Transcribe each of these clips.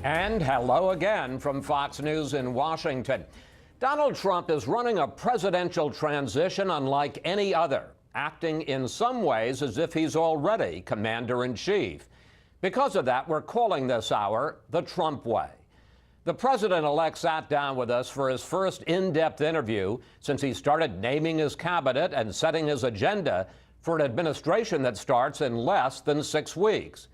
And hello again from Fox News in Washington. Donald Trump is running a presidential transition unlike any other, acting in some ways as if he's already commander-in-chief. Because of that, we're calling this hour the Trump Way. The president-elect sat down with us for his first in-depth interview since he started naming his cabinet and setting his agenda for an administration that starts in less than 6 weeks.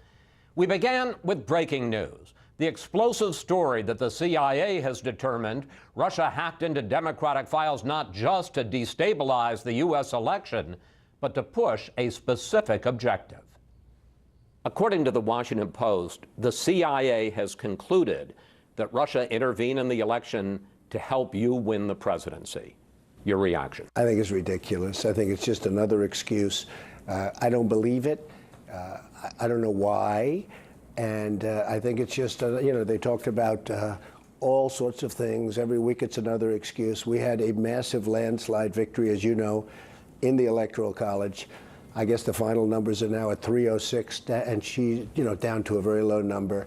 We began with breaking news. The explosive story that the CIA has determined Russia hacked into Democratic files not just to destabilize the U.S. election, but to push a specific objective. According to the Washington Post, the CIA has concluded that Russia intervened in the election to help you win the presidency. Your reaction? I think it's ridiculous. I think it's just another excuse. I don't believe it. I don't know why. And I think it's just, they talked about all sorts of things. Every week it's another excuse. We had a massive landslide victory, as you know, in the Electoral College. I guess the final numbers are now at 306, and she, down to a very low number.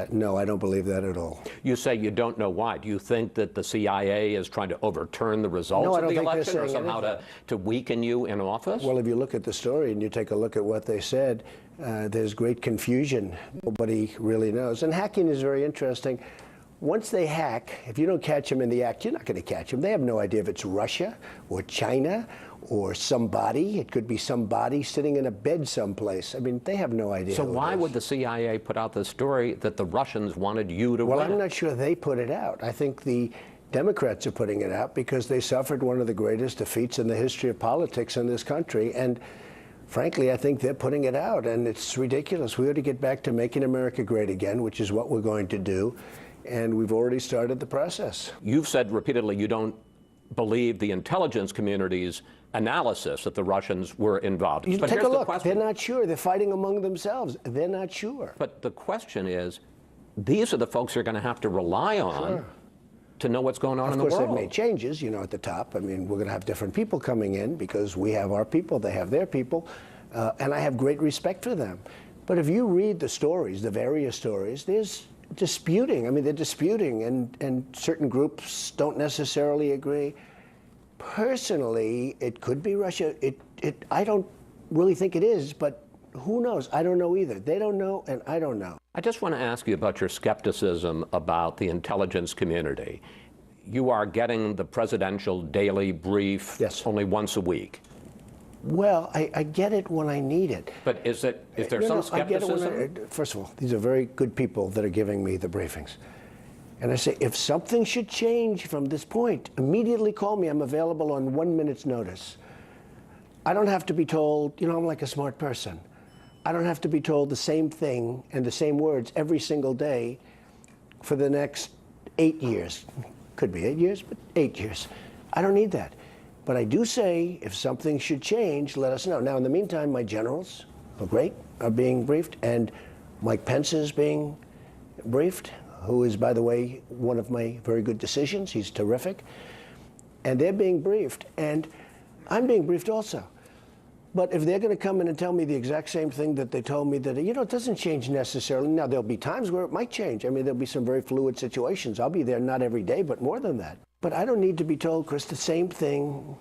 No, I don't believe that at all. You say you don't know why. Do you think that the CIA is trying to overturn the results of the election or somehow to weaken you in office? Well, if you look at the story and you take a look at what they said, there's great confusion. Nobody really knows. And hacking is very interesting. Once they hack, if you don't catch them in the act, you're not going to catch them. They have no idea if it's Russia or China or somebody. It could be somebody sitting in a bed someplace. I mean, they have no idea. So why would the CIA put out the story that the Russians wanted you to win? Well, I'm not sure they put it out. I think the Democrats are putting it out because they suffered one of the greatest defeats in the history of politics in this country. And frankly, I think they're putting it out, and it's ridiculous. We ought to get back to making America great again, which is what we're going to do. And we've already started the process. You've said repeatedly you don't believe the intelligence community's analysis that the Russians were involved. You take a look. They're not sure. They're fighting among themselves. They're not sure. But the question is, these are the folks you're going to have to rely on to know what's going on in the world. Of course, they've made changes, at the top. I mean, we're going to have different people coming in because we have our people, they have their people, and I have great respect for them. But if you read the stories, the various stories, there's disputing. I mean, they're disputing, and certain groups don't necessarily agree. Personally, it could be Russia. I don't really think it is, but who knows? I don't know either. They don't know, and I don't know. I just want to ask you about your skepticism about the intelligence community. You are getting the presidential daily brief only once a week. Well, I get it when I need it. But is there some skepticism? I get it first of all, these are very good people that are giving me the briefings. And I say, if something should change from this point, immediately call me. I'm available on 1 minute's notice. I don't have to be told, I'm like a smart person. I don't have to be told the same thing and the same words every single day for the next 8 years. Could be 8 years, but 8 years. I don't need that. But I do say, if something should change, let us know. Now, in the meantime, my generals are being briefed, and Mike Pence is being briefed, who is, by the way, one of my very good decisions. He's terrific. And they're being briefed, and I'm being briefed also. But if they're going to come in and tell me the exact same thing that they told me that, it doesn't change necessarily. Now, there'll be times where it might change. I mean, there'll be some very fluid situations. I'll be there not every day, but more than that. But I don't need to be told, Chris, the same thing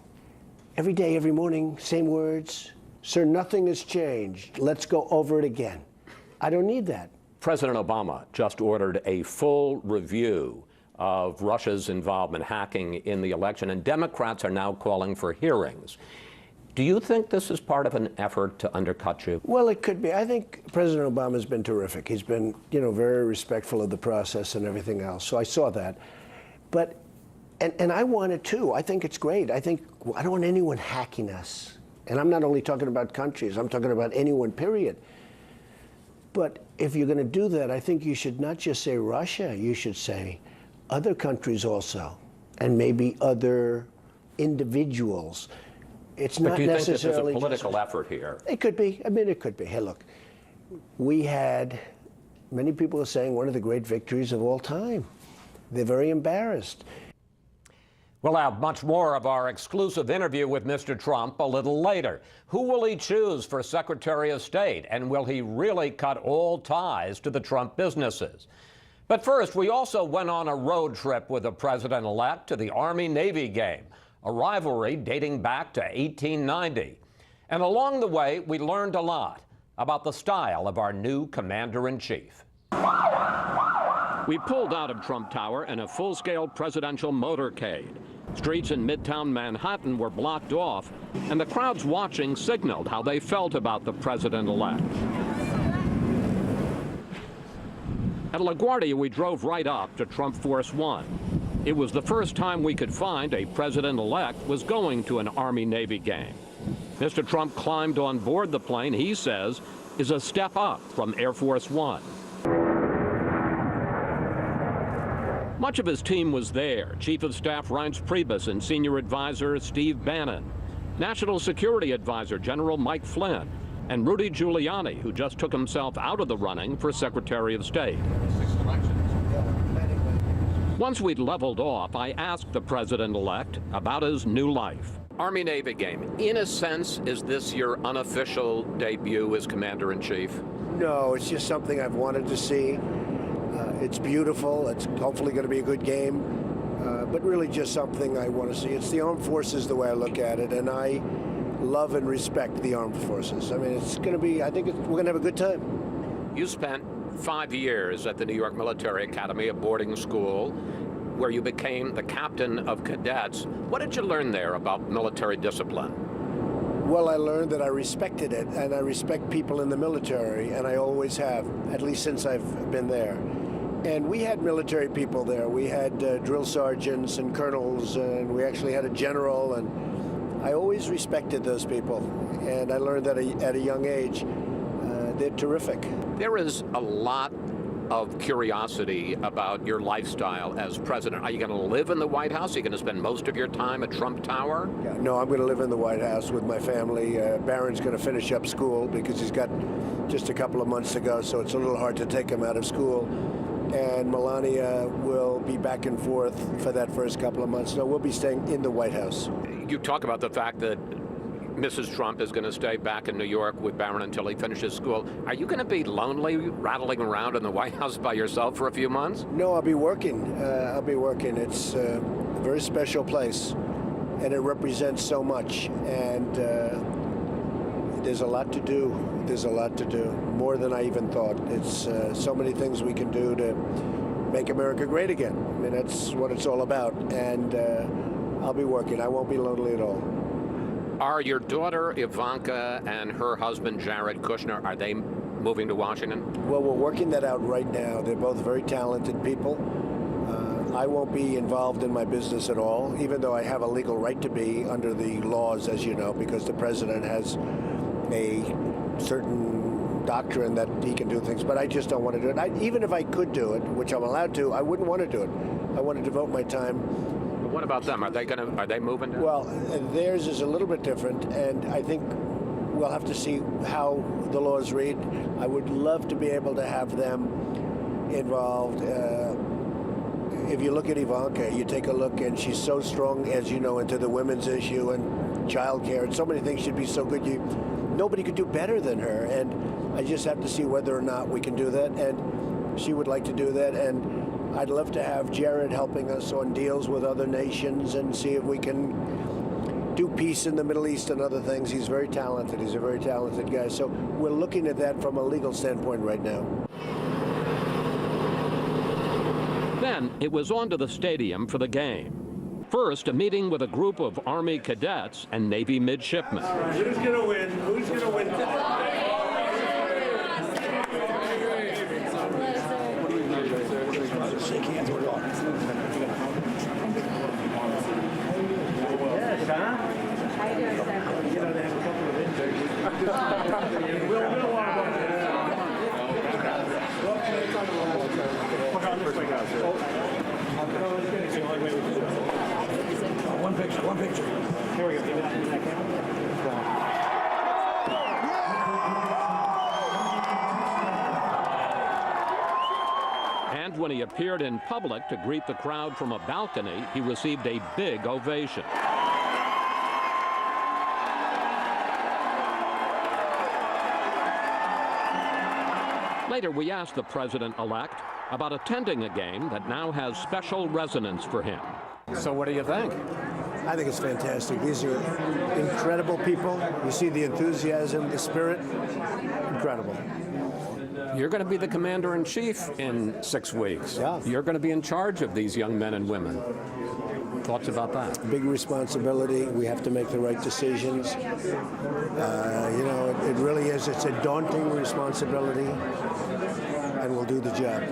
every day, every morning, same words. Sir, nothing has changed. Let's go over it again. I don't need that. President Obama just ordered a full review of Russia's involvement hacking in the election, and Democrats are now calling for hearings. Do you think this is part of an effort to undercut you? Well, it could be. I think President Obama has been terrific. He's been, very respectful of the process and everything else. So I saw that. But, and I want it too. I think it's great. I don't want anyone hacking us. And I'm not only talking about countries. I'm talking about anyone, period. But if you're going to do that, I think you should not just say Russia. You should say other countries also, and maybe other individuals. It's not necessarily. But do you think this is a political effort here? It could be. I mean, it could be. Hey, look, we had, many people are saying, one of the great victories of all time. They're very embarrassed. We'll have much more of our exclusive interview with Mr. Trump a little later. Who will he choose for Secretary of State? And will he really cut all ties to the Trump businesses? But first, we also went on a road trip with the president-elect to the Army-Navy game, a rivalry dating back to 1890. And along the way, we learned a lot about the style of our new commander-in-chief. We pulled out of Trump Tower in a full-scale presidential motorcade. Streets in Midtown Manhattan were blocked off, and the crowds watching signaled how they felt about the president-elect. At LaGuardia, we drove right up to Trump Force One. It was the first time we could find a president-elect was going to an Army-Navy game. Mr. Trump climbed on board the plane he says is a step up from Air Force One. Much of his team was there. Chief of Staff Reince Priebus and Senior Advisor Steve Bannon, National Security Advisor General Mike Flynn, and Rudy Giuliani, who just took himself out of the running for Secretary of State. Once we'd leveled off, I asked the president-elect about his new life. Army-Navy game. In a sense, is this your unofficial debut as Commander-in-Chief? No, it's just something I've wanted to see. It's beautiful. It's hopefully going to be a good game, but really just something I want to see. It's the armed forces the way I look at it, and I love and respect the armed forces. I mean, it's going to be, we're going to have a good time. You spent 5 years at the New York Military Academy, a boarding school, where you became the captain of cadets. What did you learn there about military discipline? Well, I learned that I respected it, and I respect people in the military, and I always have, at least since I've been there. And we had military people there. We had drill sergeants and colonels, and we actually had a general, and I always respected those people. And I learned that at a young age, they're terrific. There is a lot of curiosity about your lifestyle as president. Are you going to live in the White House? Are you going to spend most of your time at Trump Tower? Yeah, no, I'm going to live in the White House with my family. Barron's going to finish up school because he's got just a couple of months to go, so it's a little hard to take him out of school. And Melania will be back and forth for that first couple of months. So we'll be staying in the White House. You talk about the fact that Mrs. Trump is going to stay back in New York with Barron until he finishes school. Are you going to be lonely rattling around in the White House by yourself for a few months? No, I'll be working. It's a very special place, and it represents so much. And there's a lot to do. There's a lot to do, more than I even thought. It's so many things we can do to make America great again. I mean, that's what it's all about. And I'll be working. I won't be lonely at all. Are your daughter Ivanka and her husband Jared Kushner, are they moving to Washington? Well, we're working that out right now. They're both very talented people. I won't be involved in my business at all, even though I have a legal right to be under the laws, as you know, because the president has a certain doctrine that he can do things, but I just don't want to do it. Even if I could do it, which I'm allowed to, I wouldn't want to do it. I want to devote my time. But what about them? Are they moving down? Well, theirs is a little bit different, and I think we'll have to see how the laws read. I would love to be able to have them involved. If you look at Ivanka, you take a look, and she's so strong, as you know, into the women's issue and child care, and so many things. She'd be so good. Nobody could do better than her, and I just have to see whether or not we can do that, and she would like to do that, and I'd love to have Jared helping us on deals with other nations and see if we can do peace in the Middle East and other things. He's very talented. He's a very talented guy, so we're looking at that from a legal standpoint right now. Then it was on to the stadium for the game. First, a meeting with a group of Army cadets and Navy midshipmen. All right, who's going to win? Who's going to win? Shake hands, we're going. Yes, huh? How you doing, sir? You know, they have a couple of interviews. We'll want to One picture. Here we go. Give me that camera. And when he appeared in public to greet the crowd from a balcony, he received a big ovation. Later, we asked the president-elect about attending a game that now has special resonance for him. So what do you think? I think it's fantastic. These are incredible people. You see the enthusiasm, the spirit. Incredible. You're going to be the commander-in-chief in 6 weeks. Yeah. You're going to be in charge of these young men and women. Thoughts about that? Big responsibility. We have to make the right decisions. It really is. It's a daunting responsibility, and we'll do the job.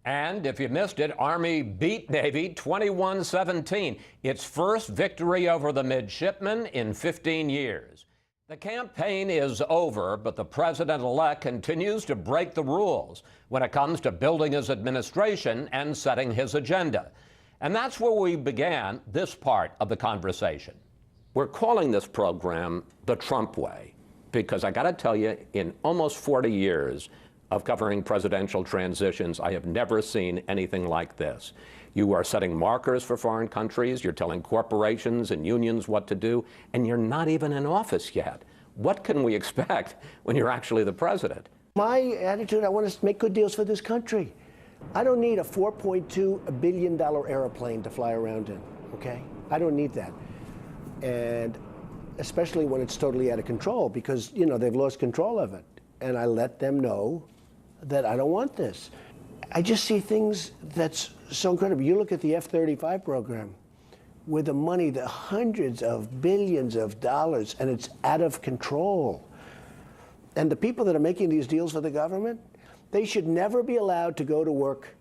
And if you missed it, Army beat Navy 21-17, its first victory over the midshipmen in 15 years. The campaign is over, but the president-elect continues to break the rules when it comes to building his administration and setting his agenda. And that's where we began this part of the conversation. We're calling this program the Trump way, because I got to tell you, in almost 40 years of covering presidential transitions, I have never seen anything like this. You are setting markers for foreign countries, you're telling corporations and unions what to do, and you're not even in office yet. What can we expect when you're actually the president? My attitude, I want to make good deals for this country. I don't need a $4.2 billion airplane to fly around in, okay? I don't need that. And especially when it's totally out of control, because, they've lost control of it. And I let them know that I don't want this. I just see things that's so incredible. You look at the F-35 program with the money, the hundreds of billions of dollars, and it's out of control. And the people that are making these deals for the government, they should never be allowed to go to work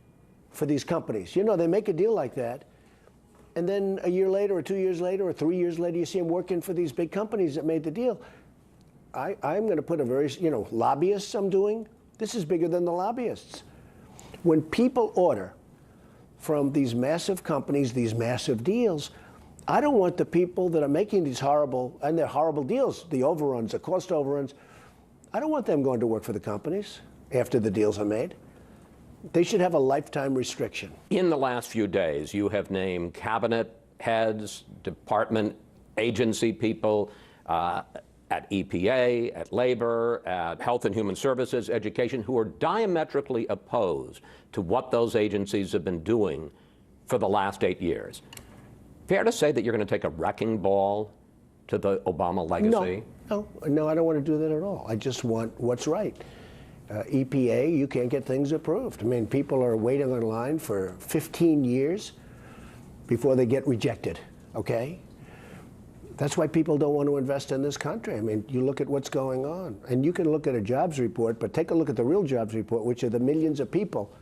for these companies. They make a deal like that, and then a year later, or 2 years later, or 3 years later, you see them working for these big companies that made the deal. I'm going to put a very, lobbyists I'm doing, this is bigger than the lobbyists. When people order from these massive companies, these massive deals, I don't want the people that are making these horrible, and they're horrible deals, the overruns, the cost overruns, I don't want them going to work for the companies after the deals are made. They should have a lifetime restriction. In the last few days, you have named cabinet heads, department, agency people, at EPA, at Labor, at Health and Human Services, Education, who are diametrically opposed to what those agencies have been doing for the last 8 years. Fair to say that you're going to take a wrecking ball to the Obama legacy? No, I don't want to do that at all. I just want what's right. EPA, you can't get things approved. I mean, people are waiting on line for 15 years before they get rejected, okay? That's why people don't want to invest in this country. I mean, you look at what's going on, and you can look at a jobs report, but take a look at the real jobs report, which are the millions of people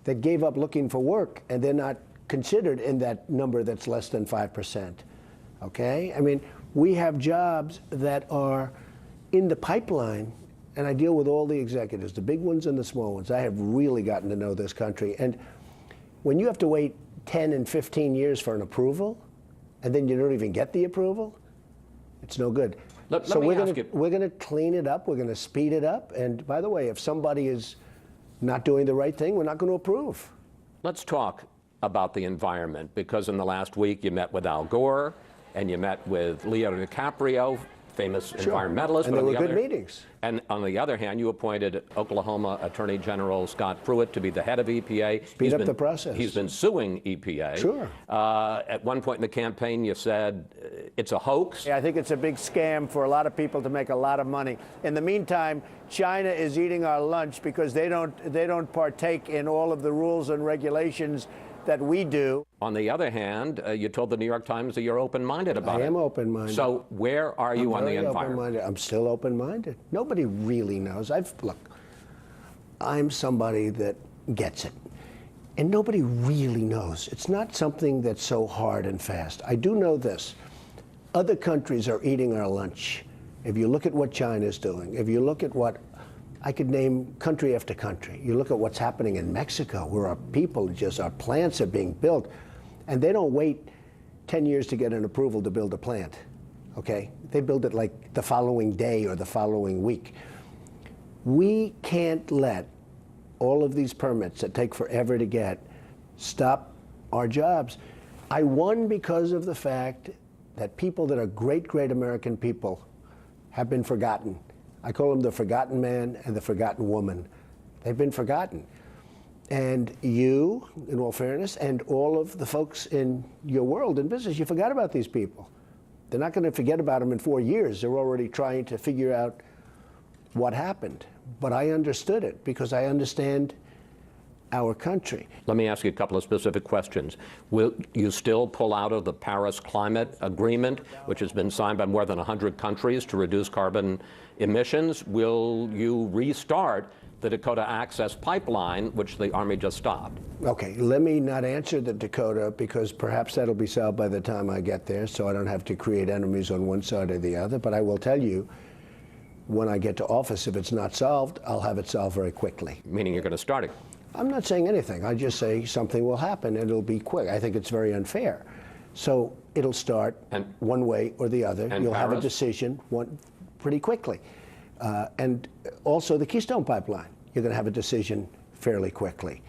that gave up looking for work, and they're not considered in that number that's less than 5%, okay? I mean, we have jobs that are in the pipeline, and I deal with all the executives, the big ones and the small ones. I have really gotten to know this country, and when you have to wait 10 and 15 years for an approval, and then you don't even get the approval, it's no good. So we're going to clean it up. We're going to speed it up. And by the way, if somebody is not doing the right thing, we're not going to approve. Let's talk about the environment, because in the last week you met with Al Gore and you met with Leo DiCaprio, famous environmentalist. And they were good meetings. And on the other hand, you appointed Oklahoma Attorney General Scott Pruitt to be the head of EPA. Speed up the process. He's been suing EPA. Sure. At one point in the campaign, you said it's a hoax. Yeah, I think it's a big scam for a lot of people to make a lot of money. In the meantime, China is eating our lunch because they don't partake in all of the rules and regulations that we do. On the other hand, you told the New York Times that you're open-minded about it. I am open-minded. So where are you on the environment? I'm still open-minded. Nobody really knows. Look, I'm somebody that gets it. And nobody really knows. It's not something that's so hard and fast. I do know this. Other countries are eating our lunch. If you look at what China's doing, if you look at what I could name country after country. You look at what's happening in Mexico, where our people, our plants are being built, and they don't wait 10 years to get an approval to build a plant, okay? They build it like the following day or the following week. We can't let all of these permits that take forever to get stop our jobs. I won because of the fact that people that are great, great American people have been forgotten. I call them the forgotten man and the forgotten woman. They've been forgotten. And you, in all fairness, and all of the folks in your world in business, you forgot about these people. They're not going to forget about them in 4 years. They're already trying to figure out what happened. But I understood it because I understand our country. Let me ask you a couple of specific questions. Will you still pull out of the Paris Climate Agreement, which has been signed by more than 100 countries to reduce carbon emissions? Will you restart the Dakota Access Pipeline, which the Army just stopped? Okay, let me not answer the Dakota because perhaps that'll be solved by the time I get there, so I don't have to create enemies on one side or the other. But I will tell you, when I get to office, if it's not solved, I'll have it solved very quickly. Meaning you're going to start it? I'm not saying anything. I just say something will happen and it'll be quick. I think it's very unfair. So it'll start one way or the other. You'll have a decision pretty quickly. And also the Keystone Pipeline, you're going to have a decision fairly quickly.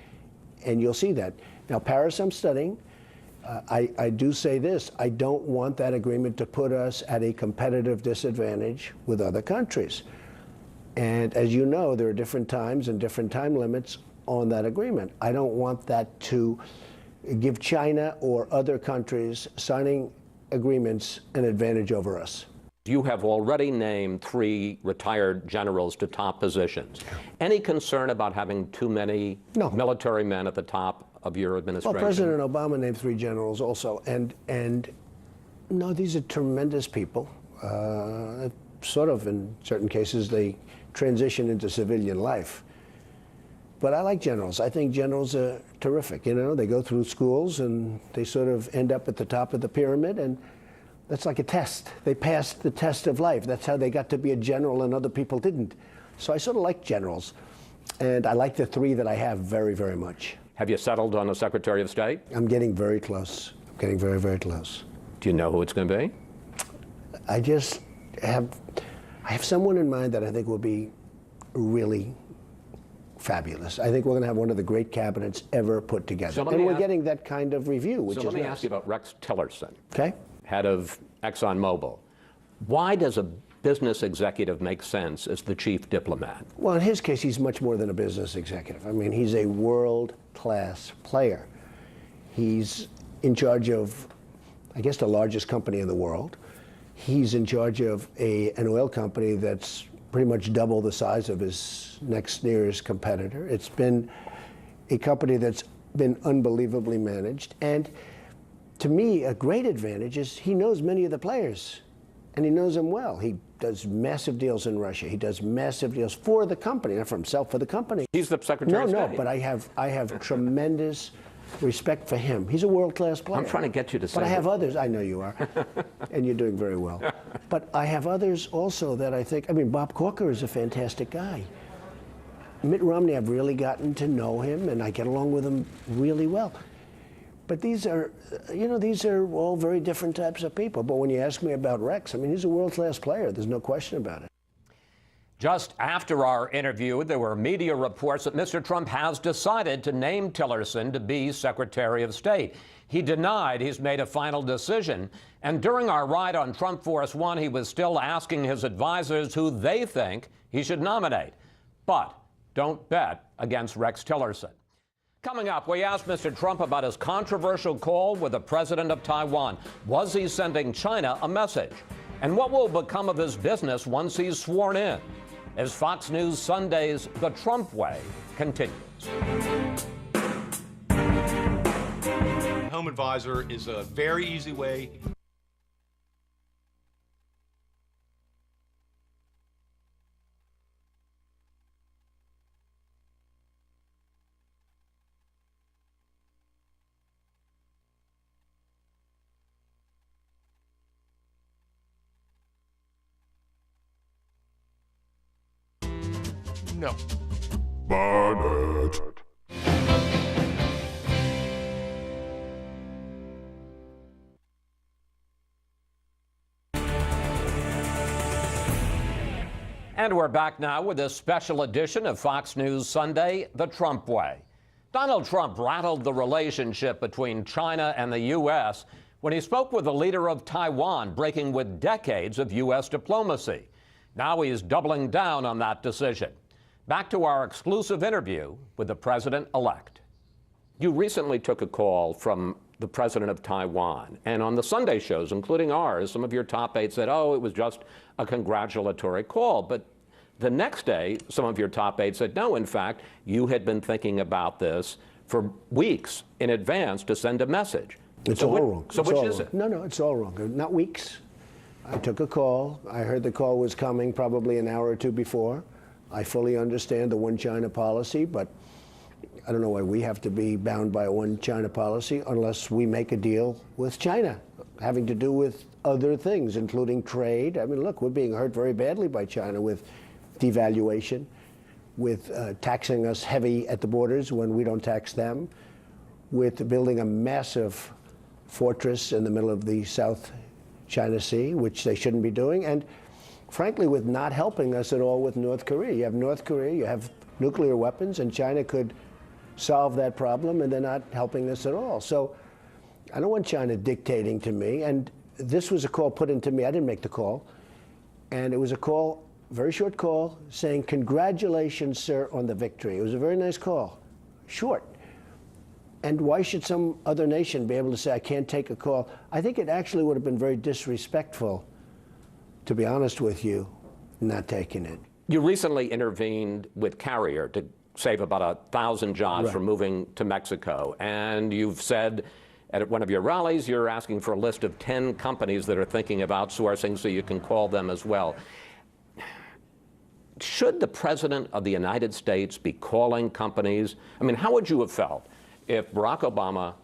And you'll see that. Now, Paris, I'm studying. I do say this. I don't want that agreement to put us at a competitive disadvantage with other countries. And as you know, there are different times and different time limits on that agreement. I don't want that to give China or other countries signing agreements an advantage over us. You have already named 3 retired generals to top positions. Any concern about having too many military men at the top of your administration? Well, President Obama named 3 generals also, and no, these are tremendous people. Sort of, in certain cases, they transition into civilian life. But I like generals. I think generals are terrific. You know, they go through schools and they sort of end up at the top of the pyramid, and that's like a test. They passed the test of life. That's how they got to be a general and other people didn't. So I sort of like generals. And I like the 3 that I have very, very much. Have you settled on a Secretary of State? I'm getting very close. I'm getting very, very close. Do you know who it's going to be? I have someone in mind that I think will be really fabulous. I think we're going to have one of the great cabinets ever put together. And we're getting that kind of review, which is nice. So let me ask you about Rex Tillerson. Okay. Head of ExxonMobil. Why does a business executive make sense as the chief diplomat? Well, in his case, he's much more than a business executive. I mean, he's a world-class player. He's in charge of, I guess, the largest company in the world. He's in charge of an oil company that's pretty much double the size of his next nearest competitor. It's been a company that's been unbelievably managed. And to me, a great advantage is he knows many of the players, and he knows them well. He does massive deals in Russia. He does massive deals for the company, not for himself, for the company. He's the Secretary of State. No, but I have tremendous respect for him. He's a world-class player. I'm trying to get you to say But I have others. I know you are. And you're doing very well. But I have others also that I think, I mean, Bob Corker is a fantastic guy. Mitt Romney, I've really gotten to know him, and I get along with him really well. But these are, these are all very different types of people. But when you ask me about Rex, I mean, he's a world-class player. There's no question about it. Just after our interview, there were media reports that Mr. Trump has decided to name Tillerson to be Secretary of State. He denied he's made a final decision. And during our ride on Trump Force One, he was still asking his advisors who they think he should nominate. But don't bet against Rex Tillerson. Coming up, we asked Mr. Trump about his controversial call with the president of Taiwan. Was he sending China a message? And what will become of his business once he's sworn in? As Fox News Sunday's The Trump Way continues. Home Advisor is a very easy way. No. Barnett. And we're back now with this special edition of Fox News Sunday, The Trump Way. Donald Trump rattled the relationship between China and the U.S. when he spoke with the leader of Taiwan, breaking with decades of U.S. diplomacy. Now he's doubling down on that decision. Back to our exclusive interview with the president-elect. You recently took a call from the president of Taiwan, and on the Sunday shows, including ours, some of your top aides said, oh, it was just a congratulatory call. But the next day, some of your top aides said, no, in fact, you had been thinking about this for weeks in advance to send a message. It's So all which- wrong. So It's which all is wrong. it? No, it's all wrong. Not weeks. I took a call. I heard the call was coming probably an hour or two before. I fully understand the one China policy, but I don't know why we have to be bound by a one China policy unless we make a deal with China, having to do with other things, including trade. I mean, look, we're being hurt very badly by China with devaluation, with taxing us heavy at the borders when we don't tax them, with building a massive fortress in the middle of the South China Sea, which they shouldn't be doing, and frankly, with not helping us at all with North Korea. You have North Korea, you have nuclear weapons, and China could solve that problem, and they're not helping us at all. So I don't want China dictating to me, and this was a call put into me. I didn't make the call, and it was a call, very short call, saying, congratulations, sir, on the victory. It was a very nice call, short. And why should some other nation be able to say, I can't take a call? I think it actually would have been very disrespectful, to be honest with you, not taking it. You recently intervened with Carrier to save about 1,000 jobs Right. from moving to Mexico. And you've said at one of your rallies, you're asking for a list of 10 companies that are thinking of outsourcing so you can call them as well. Should the President of the United States be calling companies? I mean, how would you have felt if Barack Obama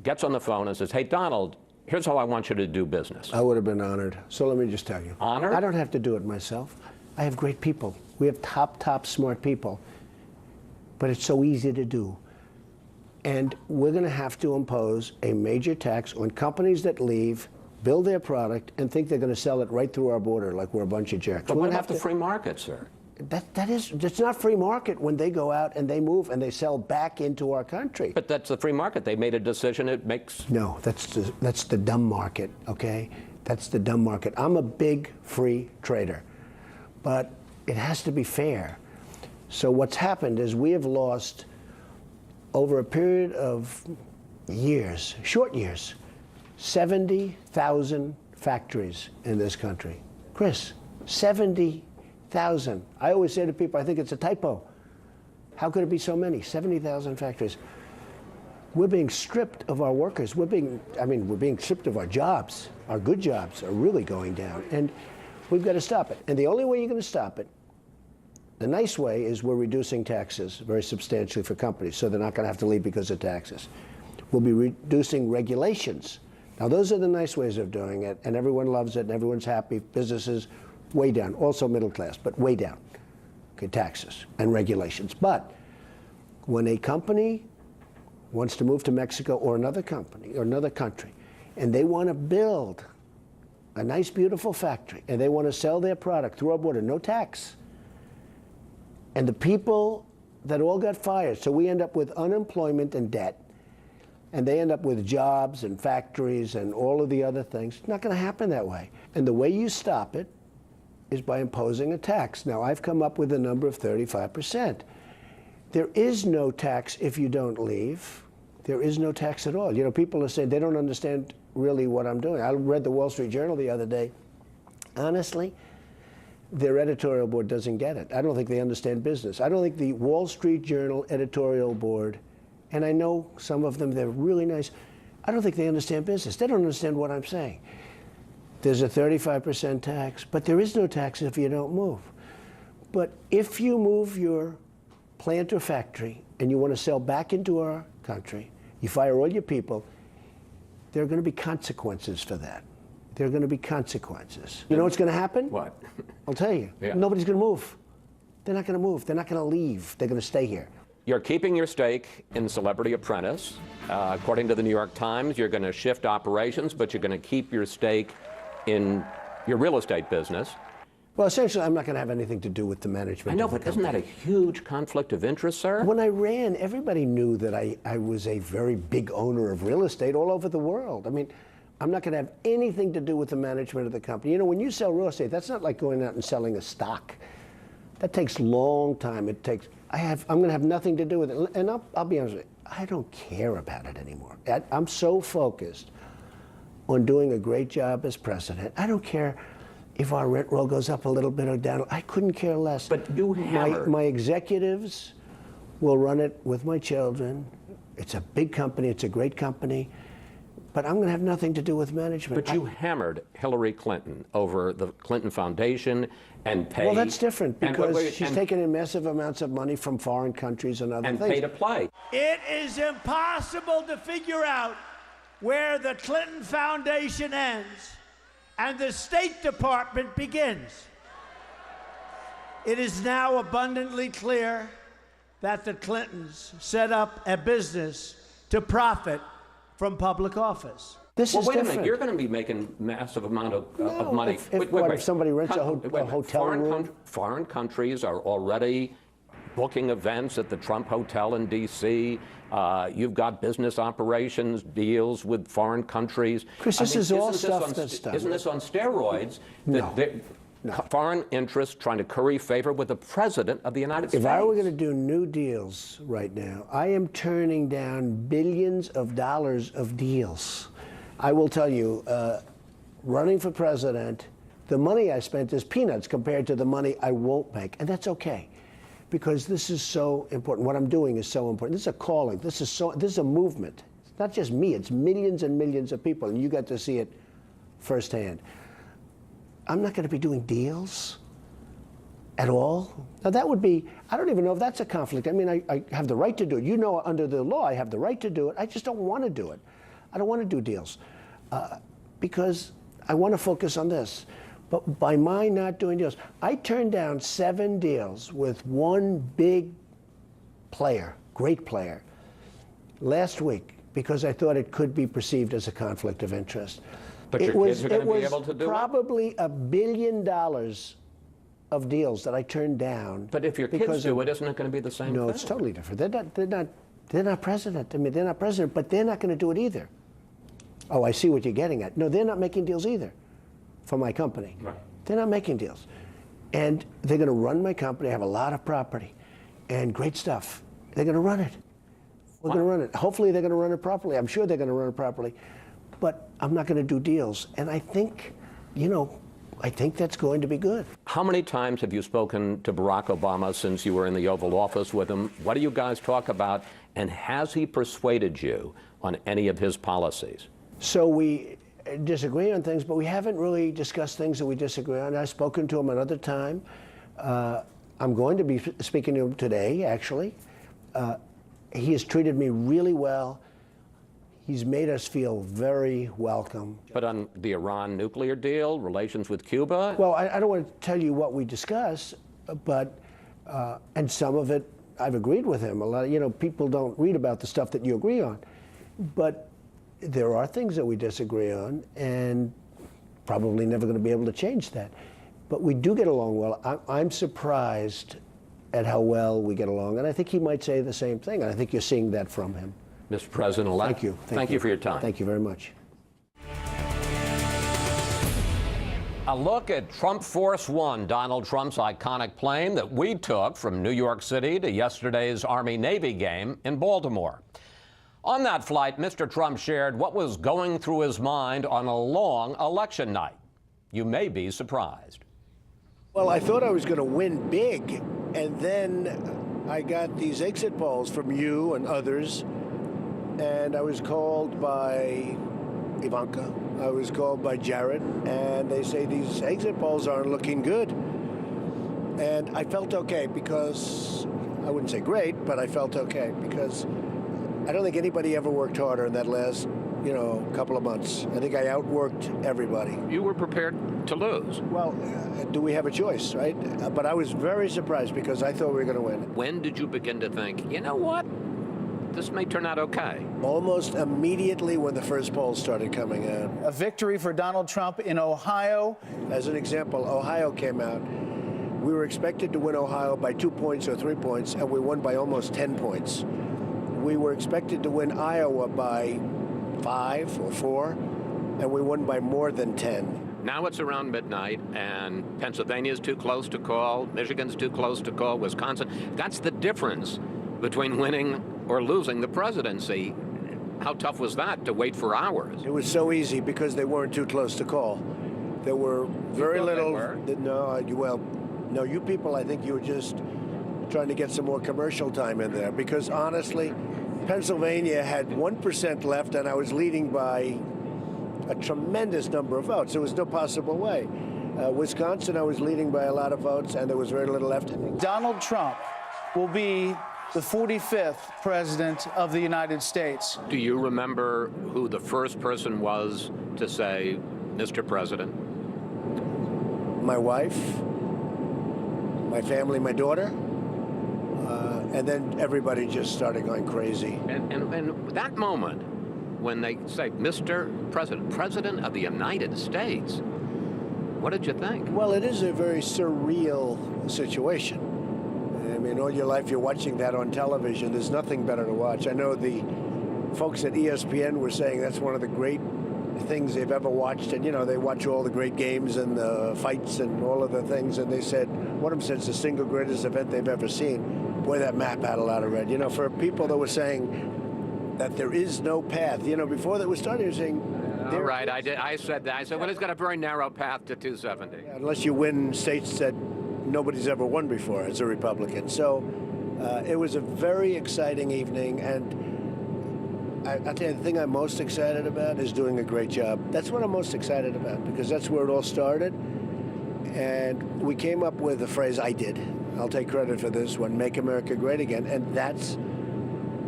gets on the phone and says, hey, Donald, here's how I want you to do business? I would have been honored. So let me just tell you. Honored? I don't have to do it myself. I have great people. We have top smart people. But it's so easy to do. And we're going to have to impose a major tax on companies that leave, build their product, and think they're going to sell it right through our border like we're a bunch of jerks. But We're what gonna about the free market, sir? that's not free market when they go out and they move and they sell back into our country. But that's the free market. They made a decision. It makes. No, that's the dumb market, okay? That's the dumb market. I'm a big free trader, but it has to be fair. So what's happened is we have lost, over a period of years, short years, 70,000 factories in this country. Chris, 70,000. I always say to people, I think it's a typo. How could it be so many? 70,000 factories. We're being stripped of our workers. We're being stripped of our jobs. Our good jobs are really going down. And we've got to stop it. And the only way you're going to stop it, the nice way, is we're reducing taxes very substantially for companies, so they're not going to have to leave because of taxes. We'll be reducing regulations. Now, those are the nice ways of doing it, and everyone loves it, and everyone's happy. Businesses, way down. Also middle class, but way down. Okay, taxes and regulations. But when a company wants to move to Mexico or another company or another country, and they want to build a nice, beautiful factory, and they want to sell their product through our border, no tax. And the people that all got fired, so we end up with unemployment and debt, and they end up with jobs and factories and all of the other things. It's not going to happen that way. And the way you stop it is by imposing a tax. Now, I've come up with a number of 35%. There is no tax if you don't leave. There is no tax at all. You know, people are saying they don't understand really what I'm doing. I read the Wall Street Journal the other day. Honestly, their editorial board doesn't get it. I don't think they understand business. I don't think the Wall Street Journal editorial board, and I know some of them, they're really nice, I don't think they understand business. They don't understand what I'm saying. There's a 35% tax, but there is no tax if you don't move. But if you move your plant or factory and you want to sell back into our country, you fire all your people, there are going to be consequences for that. There are going to be consequences. You know what's going to happen? What? I'll tell you. Yeah. Nobody's going to move. They're not going to move. They're not going to leave. They're going to stay here. You're keeping your stake in Celebrity Apprentice. According to the New York Times, you're going to shift operations, but you're going to keep your stake in your real estate business. Well, essentially, I'm not going to have anything to do with the management. I know, of the but isn't that a huge conflict of interest, sir? When I ran, everybody knew that I was a very big owner of real estate all over the world. I mean, I'm not going to have anything to do with the management of the company. You know, when you sell real estate, that's not like going out and selling a stock. That takes a long time. I'm going to have nothing to do with it. And I'll be honest with you, I don't care about it anymore. I'm so focused on doing a great job as president. I don't care if our rent roll goes up a little bit or down. I couldn't care less. But you hammered. My executives will run it with my children. It's a big company. It's a great company. But I'm going to have nothing to do with management. But you hammered Hillary Clinton over the Clinton Foundation and paid. Well, that's different because she's and taken in massive amounts of money from foreign countries and other and things. paid to play. It is impossible to figure out where the Clinton Foundation ends and the State Department begins. It is now abundantly clear that the Clintons set up a business to profit from public office. This Well, is wait a different. minute. You're going to be making massive amount of money. If somebody rents a hotel room? Foreign countries are already booking events at the Trump Hotel in D.C. You've got business operations, deals with foreign countries. Chris, this is all stuff that's done. Isn't this on steroids? No. Foreign interests trying to curry favor with the President of the United States. If I were going to do new deals right now, I am turning down billions of dollars of deals. I will tell you, running for president, the money I spent is peanuts compared to the money I won't make. And that's okay, because this is so important. What I'm doing is so important. This is a calling. This is a movement. It's not just me. It's millions and millions of people, and you got to see it firsthand. I'm not going to be doing deals at all. Now, that would be, I don't even know if that's a conflict. I mean, I have the right to do it. You know, under the law, I have the right to do it. I just don't want to do it. I don't want to do deals because I want to focus on this. But by my not doing deals, I turned down 7 deals with one big player, great player, last week because I thought it could be perceived as a conflict of interest. But your kids are going to be able to do it? It was probably $1 billion of deals that I turned down. But if your kids do it, isn't it going to be the same thing? No, it's totally different. They're not president. I mean, they're not president, but they're not going to do it either. Oh, I see what you're getting at. No, they're not making deals either for my company. Right. They're not making deals. And they're going to run my company. I have a lot of property and great stuff. They're going to run it. We're going to run it. Hopefully they're going to run it properly. I'm sure they're going to run it properly. But I'm not going to do deals. And I think, I think that's going to be good. How many times have you spoken to Barack Obama since you were in the Oval Office with him? What do you guys talk about? And has he persuaded you on any of his policies? So we disagree on things, but we haven't really discussed things that we disagree on. I've spoken to him another time. I'm going to be speaking to him today, actually. He has treated me really well. He's made us feel very welcome. But on the Iran nuclear deal, relations with Cuba? Well, I don't want to tell you what we discuss, but, and some of it I've agreed with him. A lot, people don't read about the stuff that you agree on. But there are things that we disagree on, and probably never going to be able to change that. But we do get along well. I'm surprised at how well we get along, and I think he might say the same thing, and I think you're seeing that from him. Mr. President-elect, Thank you. Thank you for your time. Thank you very much. A look at Trump Force One, Donald Trump's iconic plane that we took from New York City to yesterday's Army-Navy game in Baltimore. On that flight, Mr. Trump shared what was going through his mind on a long election night. You may be surprised. Well, I thought I was going to win big, and then I got these exit polls from you and others, and I was called by Ivanka, I was called by Jared, and they say these exit polls aren't looking good. And I felt okay because, I wouldn't say great, but I felt okay because I don't think anybody ever worked harder in that last, couple of months. I think I outworked everybody. You were prepared to lose. Well, do we have a choice, right? But I was very surprised because I thought we were going to win. When did you begin to think, you know what, this may turn out okay? Almost immediately when the first polls started coming out. A victory for Donald Trump in Ohio. As an example, Ohio came out. We were expected to win Ohio by 2 points or 3 points, and we won by almost 10 points. We were expected to win Iowa by 5 or 4, and we won by more than 10. Now it's around midnight, and Pennsylvania's too close to call, Michigan's too close to call, Wisconsin. That's the difference between winning or losing the presidency. How tough was that to wait for hours? It was so easy because they weren't too close to call. There were very thought they little. were? No, you people, I think you were just trying to get some more commercial time in there because honestly, Pennsylvania had 1% left, and I was leading by a tremendous number of votes. There was no possible way. Wisconsin, I was leading by a lot of votes, and there was very little left. Donald Trump will be the 45th president of the United States. Do you remember who the first person was to say, Mr. President? My wife, my family, my daughter, and then everybody just started going crazy. And that moment, when they say, Mr. President, President of the United States, what did you think? Well, it is a very surreal situation. I mean, all your life you're watching that on television. There's nothing better to watch. I know the folks at ESPN were saying that's one of the great things they've ever watched. And, you know, they watch all the great games and the fights and all of the things. And they said, one of them said it's the single greatest event they've ever seen. Boy, that map had a lot of red. You know, for people that were saying that there is no path, you know, before that was started, you're saying, All right, I said that. I said, well, it's got a very narrow path to 270. unless you win states that nobody's ever won before as a Republican. So it was a very exciting evening, and I'll tell you, the thing I'm most excited about is doing a great job. That's what I'm most excited about, because that's where it all started. And we came up with a phrase, I did. I'll take credit for this one, Make America Great Again, and that's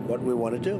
what we want to do.